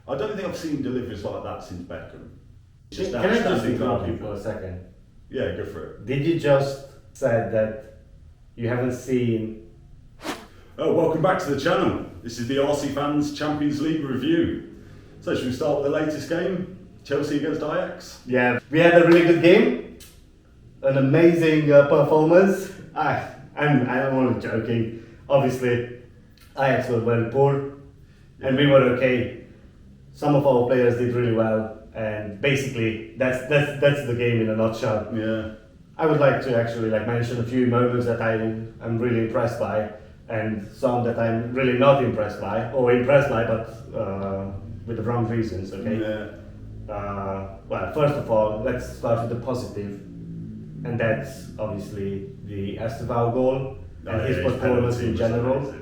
I don't think I've seen deliveries like that since Beckham. It's just Can I just outstanding interrupt you for goalkeeper. a second? Yeah, go for it. Did you just say that you haven't seen? Oh, welcome back to the channel. This is the ArSea Fans Champions League review. So should we start with the latest game? Chelsea against Ajax? Yeah, we had a really good game, an amazing performance. I'm only joking. Obviously, Ajax were very poor, and we were okay. Some of our players did really well, and basically that's the game in a nutshell. Yeah. I would like to actually mention a few moments that I'm really impressed by, and some that I'm really not impressed by, or impressed by, but with the wrong reasons. Okay. Yeah. Well, first of all, let's start with the positive, and that's obviously the Esteval goal and his performance in general.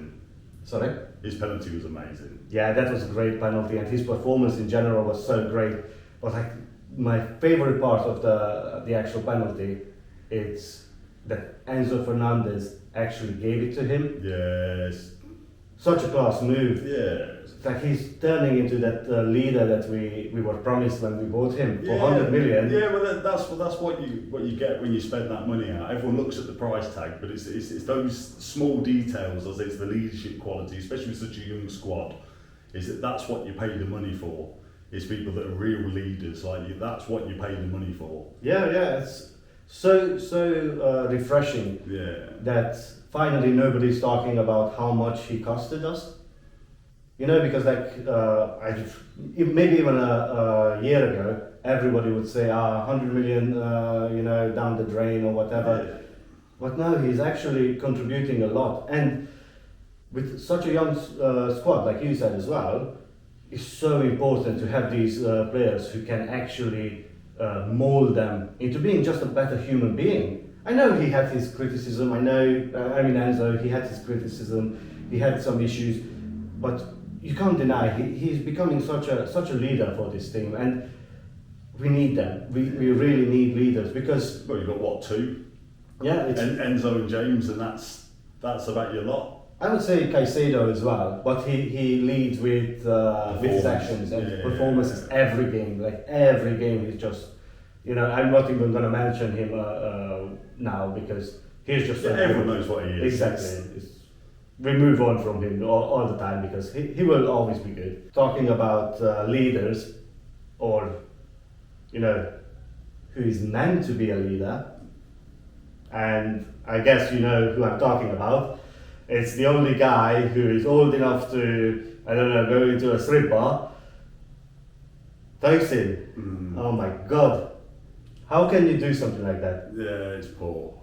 Sorry? His penalty was amazing. Yeah, that was a great penalty, and his performance in general was so great. But my favorite part of the actual penalty is that Enzo Fernandez actually gave it to him. Yes. Such a class move. Yeah. He's turning into that leader that we were promised when we bought him for 100 million. Yeah, well, that's what you get when you spend that money out. Everyone looks at the price tag, but it's those small details, as it's the leadership quality, especially with such a young squad. That's what you pay the money for. It's people that are real leaders like you. That's what you pay the money for. Yeah, it's so refreshing. Yeah. That finally nobody's talking about how much he costed us. You know, because maybe even a year ago, everybody would say, 100 million, down the drain or whatever. Yeah. But no, he's actually contributing a lot. And with such a young squad, like you said as well, it's so important to have these players who can actually mold them into being just a better human being. I know he had his criticism. Enzo, he had his criticism. He had some issues, but you can't deny he's becoming such a leader for this team, and we need them. We really need leaders because. Well, you've got what, two? Yeah, it's Enzo and James, and that's about your lot. I would say Caicedo as well, but he leads with his actions and performances every game. Every game, he's just, I'm not even going to mention him now because he's just. Everyone knows what he is. Exactly. We move on from him all the time because he will always be good. Talking about leaders, or who is meant to be a leader, and I guess you know who I'm talking about. It's the only guy who is old enough to, go into a strip bar. Tosin. Oh my God. How can you do something like that? Yeah, it's poor.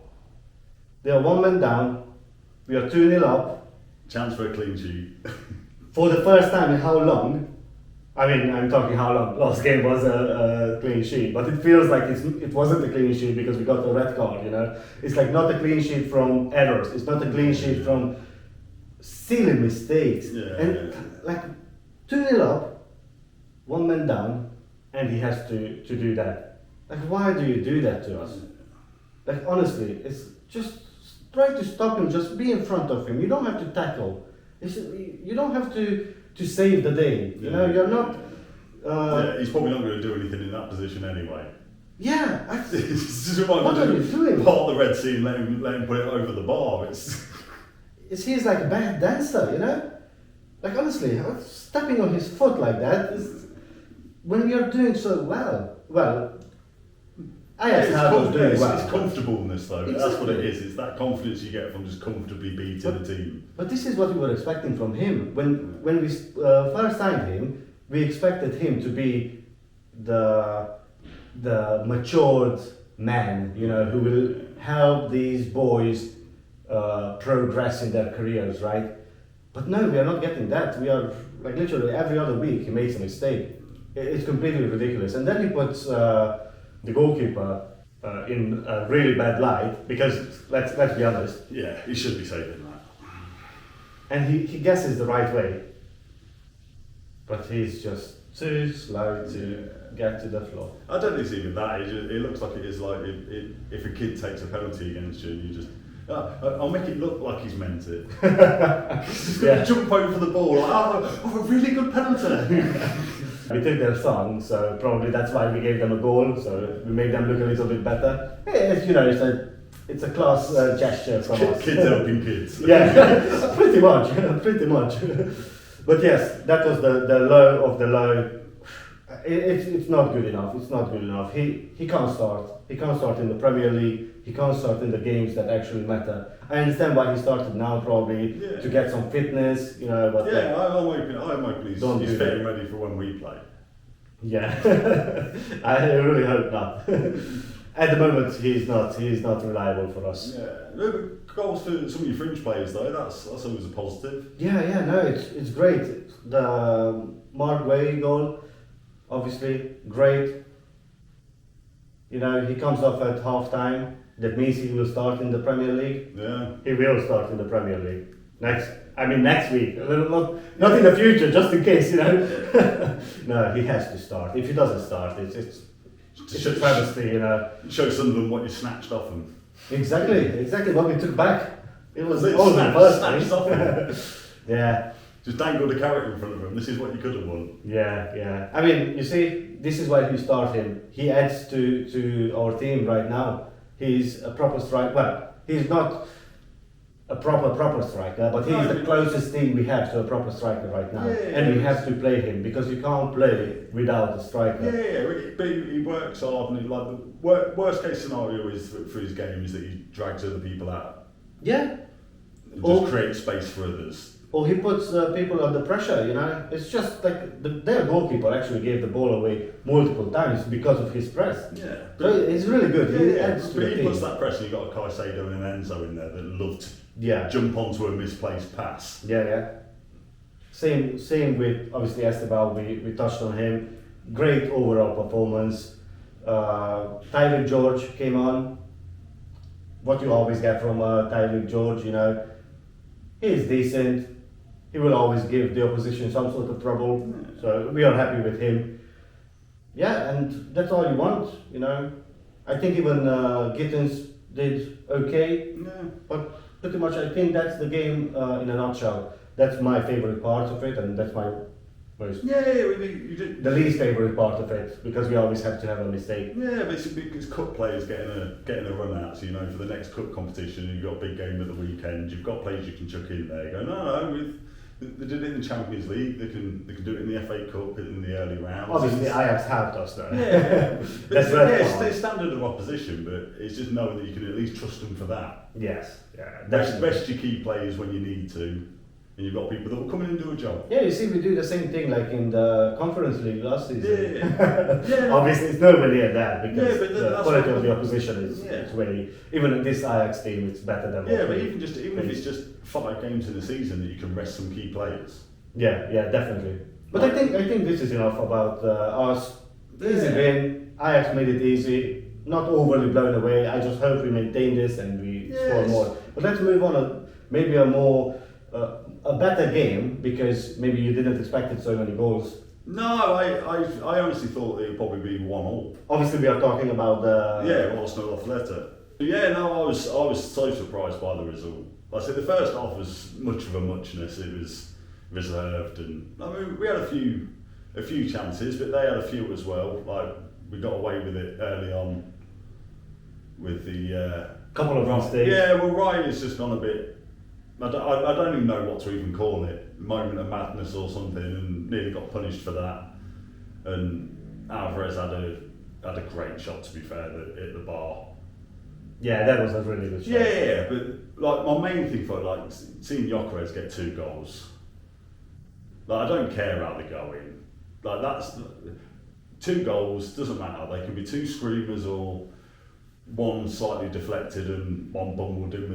They are one man down. We are 2-0 up. Chance for a clean sheet. For the first time in how long? I'm talking how long. Last game was a clean sheet, but it feels like it wasn't a clean sheet because we got the red card, It's not a clean sheet from errors. It's not a clean sheet from silly mistakes. Yeah, and 2-0 up, one man down, and he has to do that. Why do you do that to us? Honestly, it's just try to stop him, just be in front of him. You don't have to tackle. You don't have to save the day. You're not. He's probably not going to do anything in that position anyway. Yeah. What are you doing? Part the Red Sea and let him put it over the bar. He's like a bad dancer, honestly, stepping on his foot like that is when you're doing so well. Well, it's comfortableness though. Exactly. That's what it is. It's that confidence you get from just comfortably beating the team. But this is what we were expecting from him. When we first signed him, we expected him to be the matured man, who will help these boys progress in their careers, right? But no, we are not getting that. We are literally every other week he makes a mistake. It's completely ridiculous. And then he puts the goalkeeper in a really bad light because let's be honest. Yeah, he should be saving that. And he guesses the right way, but he's just too slow to get to the floor. I don't think it's even that. It looks like it is if a kid takes a penalty against you, and you just. I'll make it look like he's meant it. Just gonna jump over the ball. A really good penalty. We took their song, so probably that's why we gave them a goal. So we made them look a little bit better. Yeah, it's a class gesture from us. Kids helping kids. Yeah, pretty much, pretty much. But yes, that was the low of the low. It's not good enough. It's not good enough. He can't start. He can't start in the Premier League. He can't start in the games that actually matter. I understand why he started now, probably to get some fitness, But yeah, I'm hoping he's fit and ready for when we play. Yeah, I really hope not. At the moment, he's not reliable for us. Yeah, no, but goals for some of your fringe players though. That's always a positive. Yeah, no, it's great. The Mark Way goal, obviously great. He comes off at half time. That means he will start in the Premier League. Yeah. He will start in the Premier League. Next week. Not in the future, just in case, No, he has to start. If he doesn't start, it's a travesty, Show Sunderland what you snatched off them. Exactly what we took back. It was snatched off them. Yeah. Just dangled a carrot in front of him. This is what you could have won. Yeah. I mean, you see, this is why you start him. He adds to our team right now. He's a proper striker. Well, he's not a proper striker, but he's the closest thing we have to a proper striker right now. And we have to play him because you can't play without a striker. Yeah, but he works hard, and the worst case scenario is for his game is that he drags other people out. Yeah. And just creates space for others. Or he puts people under pressure, It's just like their goalkeeper actually gave the ball away multiple times because of his press. Yeah. So he's really good. He adds to but the he team. puts that pressure. You've got a Caicedo and an Enzo in there that love to jump onto a misplaced pass. Yeah. Same with, obviously, Esteban. We touched on him. Great overall performance. Tyler George came on. What you always get from Tyler George, He's decent. He will always give the opposition some sort of trouble. So we are happy with him. Yeah, and that's all you want, I think even Gittins did okay. Yeah. But pretty much I think that's the game in a nutshell. That's my favourite part of it, and that's my most... you did. The least favourite part of it, because we always have to have a mistake. Yeah, but it's cup players getting a run out. So for the next cup competition, you've got a big game at the weekend. You've got players you can chuck in there. Go they did it in the Champions League. They can do it in the FA Cup in the early rounds. Obviously, Ajax helped us though. Yeah, it's standard of opposition, but it's just knowing that you can at least trust them for that. Yes, Rest your key players when you need to, and you've got people that will come in and do a job. Yeah, you see, we do the same thing like in the Conference League last season. Yeah. Obviously, it's nowhere near that because but the quality of the opposition is really. Even this Ajax team, it's better than. Yeah, but even if it's just 5 games in the season that you can rest some key players. Yeah, definitely. But I think this is enough about us. Easy win. Ajax made it easy. Not overly blown away. I just hope we maintain this and we score more. But let's move on. Maybe a better game, because maybe you didn't expect so many goals. No, I honestly thought it would probably be 1-1. Obviously, we are talking about the Arsenal Atletico. Yeah, no, I was so surprised by the result. Like I said, the first half was much of a muchness. It was reserved, and we had a few chances, but they had a few as well. Like we got away with it early on with the couple of mistakes. Yeah, well, Ryan's just gone a bit. I don't even know what to even call it. Moment of madness or something, and nearly got punished for that. And Alvarez had a great shot, to be fair, that hit the bar. Yeah, that was a really good shot. Yeah, but my main thing for seeing Gyökeres get 2 goals. I don't care how they go in. That's 2 goals, doesn't matter. They can be 2 screamers or one slightly deflected and one bumbled in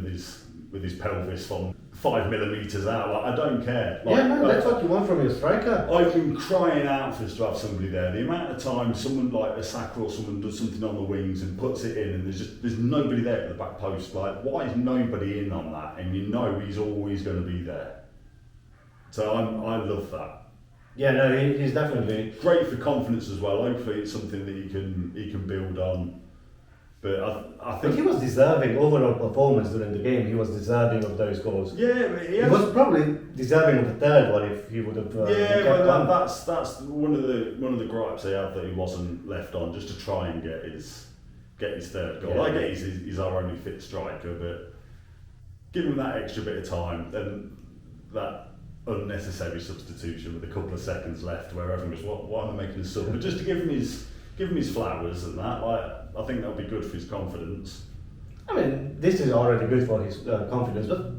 with his pelvis from 5 millimetres out. I don't care. That's what you want from your striker. I've been crying out for us to have somebody there. The amount of time someone like a Saka or someone does something on the wings and puts it in, and there's nobody there at the back post. Why is nobody in on that? And he's always going to be there. So I love that. Yeah, no, he's definitely great for confidence as well. Hopefully, it's something that he can build on. But I But think he was deserving overall performance during the game. He was deserving of those goals. yeah, but He was probably deserving of the third one if he would have. yeah, kept but on. that's one of the gripes they had, that he wasn't left on just to try and get his third goal. Yeah. I get he's our only fit striker, but give him that extra bit of time, then that unnecessary substitution with a couple of seconds left, where everyone goes, why am I making a sub? But just to give him his flowers and that, like, I think that'll be good for his confidence. I mean, this is already good for his confidence, but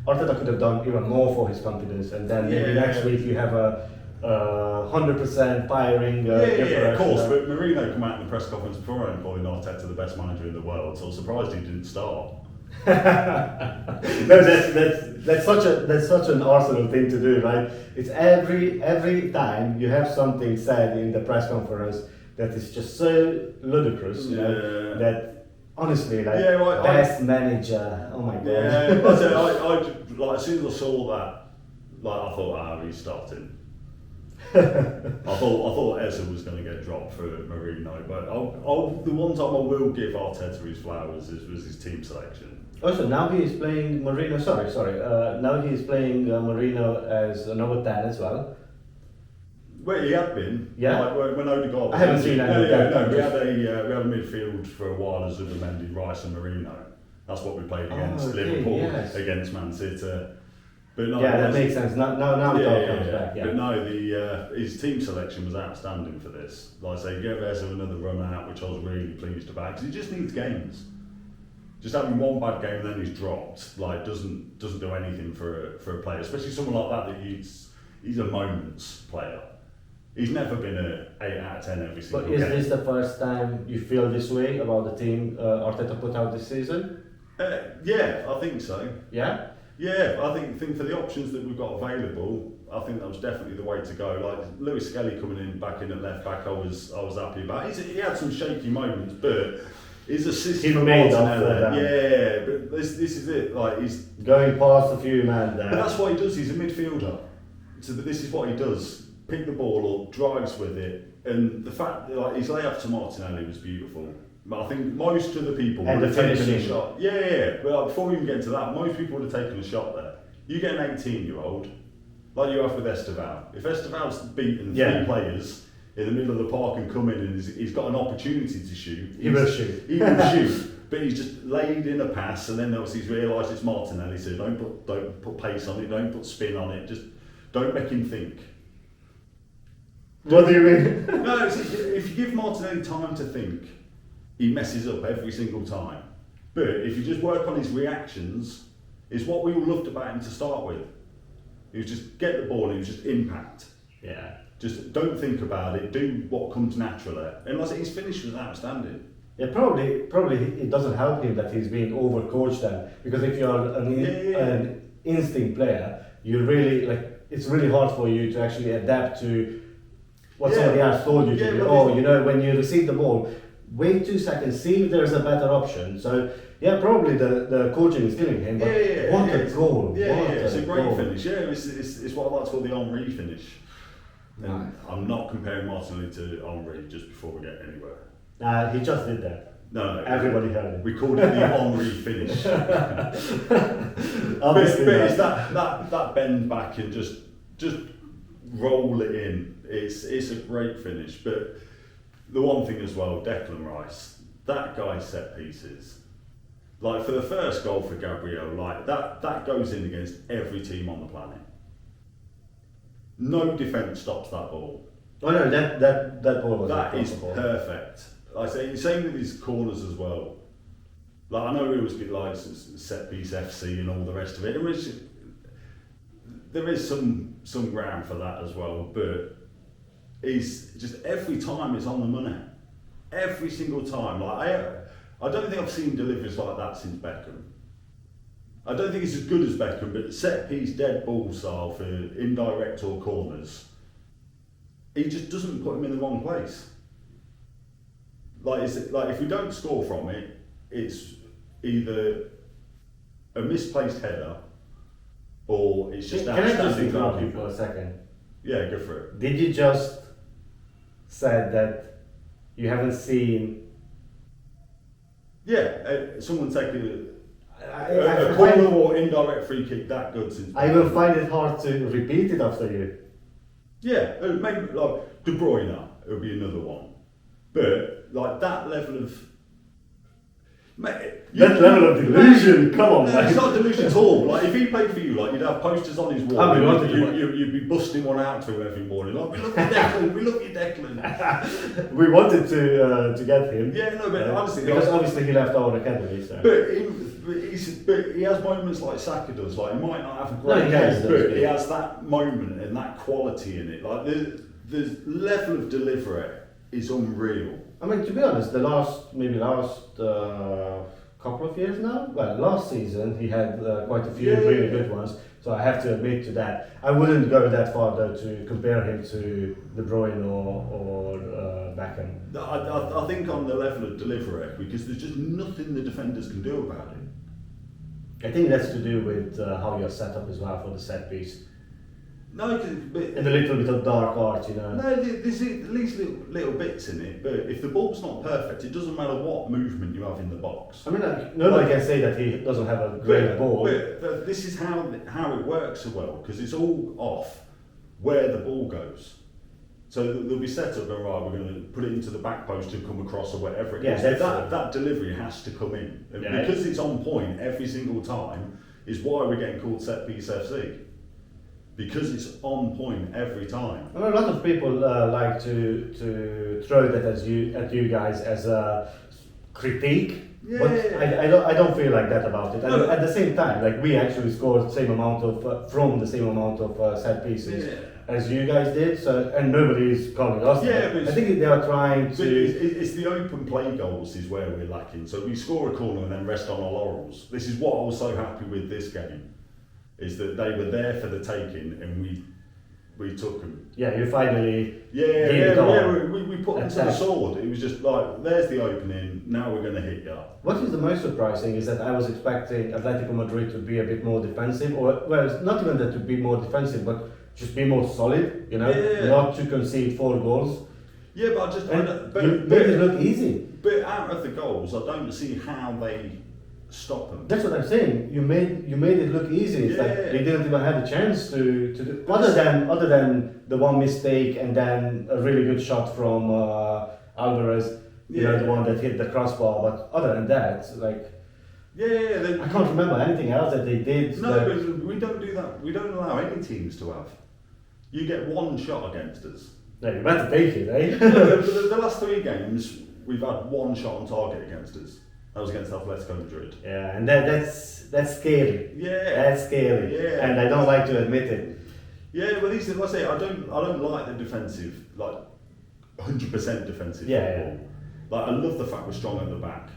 Arteta could have done even more for his confidence, and then maybe Yeah. next week you have a 100% firing. Yeah, of course. But Mourinho came out in the press conference beforehand calling Arteta the best manager in the world, so I was surprised he didn't start. No, that's such an Arsenal thing to do, right? It's every time you have something said in the press conference that is just so ludicrous, you know, that honestly, like, Yeah, well, best manager, oh my god. Yeah, I said, I like, as soon as I saw that, like, I thought, he's starting. I thought Eze was going to get dropped for Mourinho, but the one time I will give Arteta his flowers was his team selection. Also, now he is playing Marino. Sorry. Now he is playing Marino as a number 10 as well. Well, he had been. Yeah. Like when Odegaard. I haven't seen that. No. We had a midfield for a while as Zubimendi, Rice, and Marino. That's what we played against Liverpool, yes. against Man City. But no, Yeah, that makes sense. Now it all comes back. Yeah. But no, his team selection was outstanding for this. Like I say, gave Eze another run out, which I was really pleased about, because he just needs games. Just having one bad game and then he's dropped, like, doesn't do anything for a player, especially someone like that he's a moments player. He's never been a 8 out of 10 every single But game. is this the first time you feel this way about the team Arteta put out this season? Yeah, I think so. Yeah? Yeah, I think for the options that we've got available, I think that was definitely the way to go. Like Lewis Skelly coming back in at left back, I was happy about. He had some shaky moments, but his assist He for made up Martinelli, for that. yeah, but this is it. Like he's Going past a few men there. But that's what he does. He's a midfielder. So this is what he does: pick the ball up, drives with it, and the fact that, like, his layup to Martinelli was beautiful. But I think most of the people And would have the taken a finishing. shot. Yeah. But like, before we even get into that, most people would have taken a shot there. You get an 18-year-old, like you have with Esteval. If Esteval's beaten three players in the middle of the park and come in and he's got an opportunity to shoot, He will shoot. He will shoot. But he's just laid in a pass, and then obviously he's realised it's Martinelli, so don't put pace on it, don't put spin on it, just don't make him think. What do you mean? No, if you give Martinelli time to think, he messes up every single time. But if you just work on his reactions, it's what we all loved about him to start with. He was just get the ball, he was just impact. Yeah. Just don't think about it, do what comes naturally. And like I say, his finish was outstanding. Yeah, probably it doesn't help him that he's being overcoached then, because if you're an instinct player, you really it's really hard for you to actually adapt to what somebody else told you to do. Oh, you know, when you receive the ball, wait 2 seconds, see if there's a better option. So yeah, probably the coaching is killing him. But what a goal! It's a great finish. Yeah, it's what I like to call the Henry finish. And I'm not comparing Martinelli to Henry just before we get anywhere. He just did that. No. Everybody heard it. We called it the Henry finish. Obviously, but it's that bend back and just roll it in. It's a great finish. But the one thing as well, Declan Rice, that guy's set pieces. Like for the first goal for Gabriel, like that goes in against every team on the planet. No defence stops that ball. Oh no, that ball was That is ball. perfect. Like I say, same with his corners as well. Like I know it was like set piece FC and all the rest of it. There is some ground for that as well, but he's just every time it's on the money. Every single time. Like I don't think I've seen deliveries like that since Beckham. I don't think it's as good as Beckham, but set piece dead ball style for indirect or corners, he just doesn't put him in the wrong place. Like if we don't score from it, it's either a misplaced header or it's just Can I just outstanding interrupt you goalkeeping. for a second? Yeah, go for it. Did you just said that you haven't seen Someone take I a corner or indirect free kick that good since. I will find it hard to repeat it after you. Yeah, maybe like De Bruyne, it would be another one. But like that level of. Level of delusion, come on, no, mate. it's not delusion at all. Like if he played for you, like you'd have posters on his wall. You'd be busting one out to him every morning. Like, we love you, Declan. We love you, Declan. We wanted to get him. Yeah, no, but honestly, because obviously he left our academy. So. But he has moments like Saka does. Like he might not have a great game, but he has that moment and that quality in it. Like the level of delivery is unreal. I mean, to be honest, the last couple of years now. Well, last season he had quite a few really good ones. So I have to admit to that. I wouldn't go that far though to compare him to De Bruyne or Beckham. I think on the level of delivery, because there's just nothing the defenders can do about it. I think that's to do with how you're set up as well for the set piece. No, but and a little bit of dark art, you know. No, there's at least little bits in it, but if the ball's not perfect, it doesn't matter what movement you have in the box. I mean, nobody can say that he doesn't have a great ball. But this is how it works so well, because it's all off where the ball goes. So they'll be set up and right, we're going to put it into the back post and come across or whatever it is. That delivery has to come in. And because it's on point every single time is why we're getting called set piece FC. Because it's on point every time. I mean, a lot of people like to throw that at you guys as a critique, but I don't feel like that about it. No. At the same time, like we actually scored the same amount of from the same amount of set pieces as you guys did. So and nobody is calling us. Yeah, but I think they are trying to. It's the open play goals is where we're lacking. So we score a corner and then rest on our laurels. This is what I was so happy with this game. Is that they were there for the taking and we took them. Yeah, you finally. We put them to the sword. It was just like, there's the opening. Now we're going to hit you. What is the most surprising is that I was expecting Atlético Madrid to be a bit more defensive, or well, it's not even that to be more defensive, but just be more solid. You know, not to concede 4 goals. Yeah, but I just. You made it look easy. But out of the goals, I don't see how they. Stop them. That's what I'm saying. You made it look easy. It's like they didn't even have a chance to do other than the one mistake and then a really good shot from Alvarez. You know, the one that hit the crossbar. But other than that, like I can't remember anything else that they did. No, but we don't do that. We don't allow any teams to have. You get one shot against us. No, you better take it, eh? No, the last 3 games we've had one shot on target against us. That was against Atlético Madrid. Yeah, and that's scary. Yeah, that's scary. Yeah, and I don't like to admit it. Yeah, well, I say I don't like the defensive, like 100% defensive football. Like I love the fact we're strong at the back.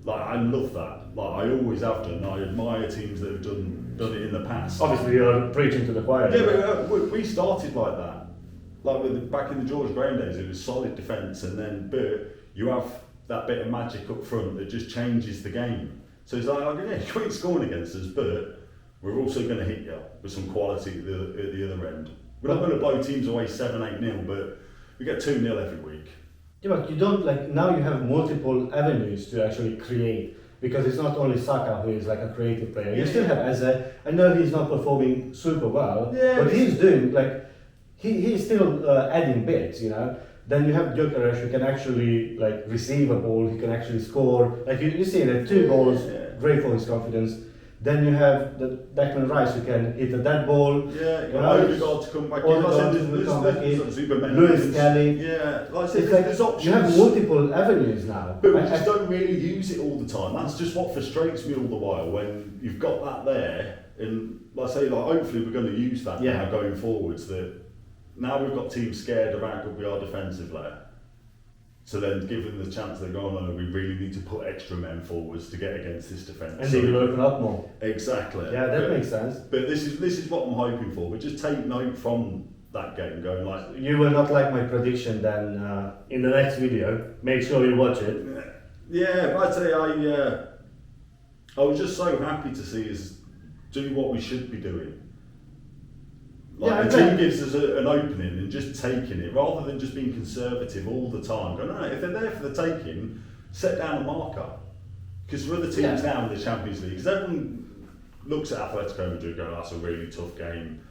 Like I love that. Like I always have done. I admire teams that have done it in the past. Obviously, you're preaching to the choir. Yeah, but we started like that. Like back in the George Graham days, it was solid defence, and then but you have that bit of magic up front that just changes the game. So it's like, you ain't scoring against us, but we're also going to hit you with some quality at the other end. We're not going to blow teams away 7-8-0, but we get 2-0 every week. Yeah, but you don't now you have multiple avenues to actually create, because it's not only Saka who is like a creative player. You still have Eze. I know he's not performing super well, but he's doing he's still adding bits, you know. Then you have Gyökeres who can actually receive a ball, he can actually score. Like you see that 2 goals, great for his confidence. Then you have the Declan Rice who can hit a dead ball. Yeah, you got Odegaard to come back in. Lewis Kelly. Yeah, like I said, there's options. You have multiple avenues now. But we just don't really use it all the time. That's just what frustrates me all the while when you've got that there. And like I say, hopefully we're going to use that now going forwards. That now we've got teams scared of how good we are defensively. So then give them the chance, they go, no, we really need to put extra men forwards to get against this defence. And they will open up more. Exactly. Yeah, that makes sense. But this is what I'm hoping for. But just take note from that game going like... You will not like my prediction then in the next video. Make sure you watch it. Yeah, but I'd say I was just so happy to see us do what we should be doing. The team gives us an opening and just taking it, rather than just being conservative all the time. Going, no, if they're there for the taking, set down a marker. Because for other teams now in the Champions League, because everyone looks at Atletico Madrid going, that's a really tough game.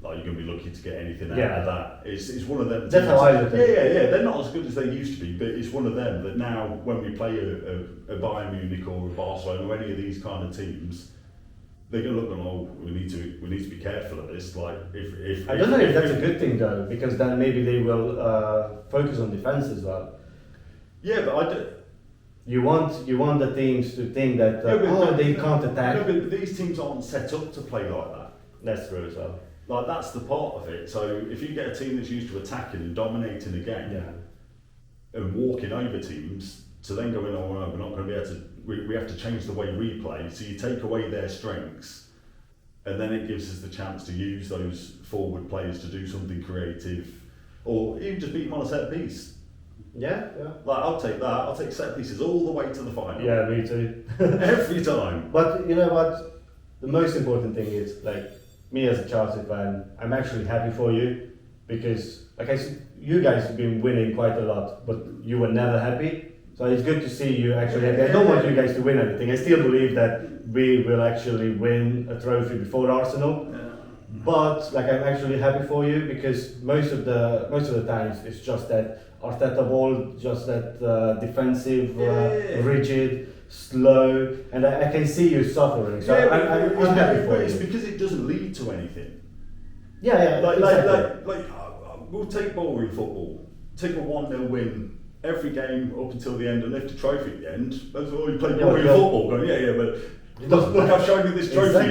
Like, you're going to be lucky to get anything out of that. It's one of them. That's how I look at it. Yeah. They're not as good as they used to be, but it's one of them that now, when we play a Bayern Munich or a Barcelona or any of these kind of teams, they're going to look and we need to be careful of this. Like, if I don't know if that's a good thing though, because then maybe they will focus on defense as well. Yeah, but I do. You want the teams to think that they can't attack. No, but these teams aren't set up to play like that. That's true as well. Like, that's the part of it. So if you get a team that's used to attacking and dominating a game and walking over teams, to then go in, oh no, we're not going to be able to. We have to change the way we play. So you take away their strengths, and then it gives us the chance to use those forward players to do something creative, or even just beat them on a set piece. Yeah. Like, I'll take that. I'll take set pieces all the way to the final. Yeah, me too. Every time. But you know what? The most important thing is, like, me as a Chelsea fan, I'm actually happy for you, because, like I said, you guys have been winning quite a lot, but you were never happy. So it's good to see you actually happy. I don't want you guys to win anything. I still believe that we will actually win a trophy before Arsenal. Yeah. But like, I'm actually happy for you, because most of the times it's just that Arteta ball, just that defensive, rigid, slow, and I can see you suffering. So I'm happy for you. It's because it doesn't lead to anything. Yeah, exactly. We'll take boring football. Take a 1-0 win every game up until the end and lift a trophy at the end. That's all you play boring football. Going, but look, I've shown you this trophy.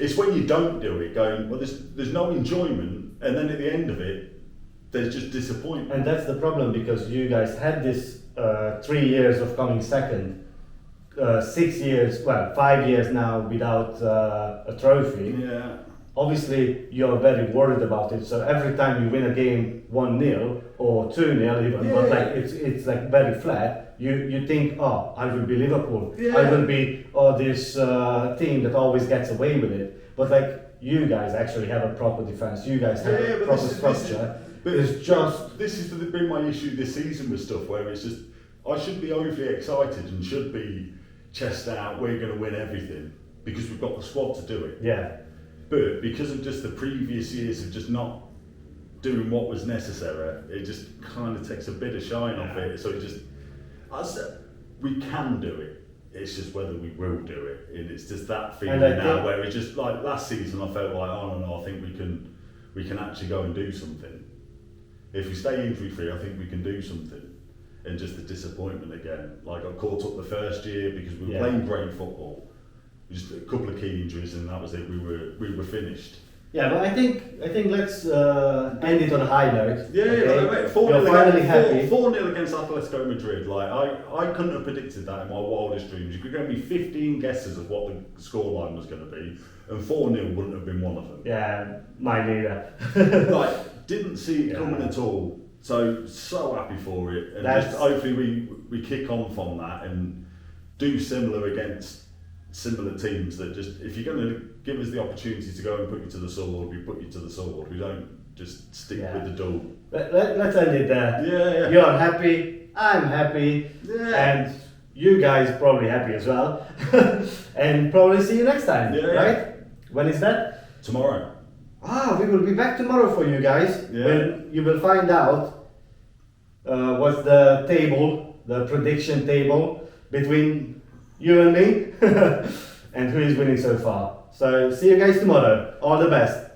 It's when you don't do it. Going, well, there's no enjoyment, and then at the end of it, there's just disappointment. And that's the problem, because you guys had this 3 years of coming second. 6 years, 5 years now without a trophy. Yeah. Obviously, you're very worried about it. So every time you win a game 1-0 or 2-0 even, but like it's like very flat. You think, I will be Liverpool. Yeah. I will be this team that always gets away with it. But like, you guys actually have a proper defense. You guys have a proper structure. This has been my issue this season with stuff where it's just, I should be overly excited and should be chest out, we're going to win everything, because we've got the squad to do it. Yeah. But because of just the previous years of just not doing what was necessary, it just kind of takes a bit of shine off it. So we can do it. It's just whether we will do it. And it's just that feeling now where it's just like last season, I felt like, I think we can actually go and do something. If we stay injury free, I think we can do something. And just the disappointment again. Like, I caught up the first year because we were playing great football. Just a couple of key injuries, and that was it. We were finished. Yeah, but I think let's end it on a high note. Yeah, okay? 4-0 against Atlético Madrid. Like, I couldn't have predicted that in my wildest dreams. You could give me 15 guesses of what the scoreline was going to be, and 4-0 wouldn't have been one of them. Yeah, mine either. Like, didn't see it coming at all. So happy for it, and just hopefully we kick on from that and do similar against similar teams. That just, if you're going to give us the opportunity to go and put you to the sword, we put you to the sword. We don't just stick with the duel. Let's end it there. Yeah. You're happy, I'm happy, and you guys probably happy as well. And probably see you next time, right? When is that? Tomorrow. We will be back tomorrow for you guys. When you will find out what's the table, the prediction table between you and me, and who is winning so far. So see you guys tomorrow. All the best.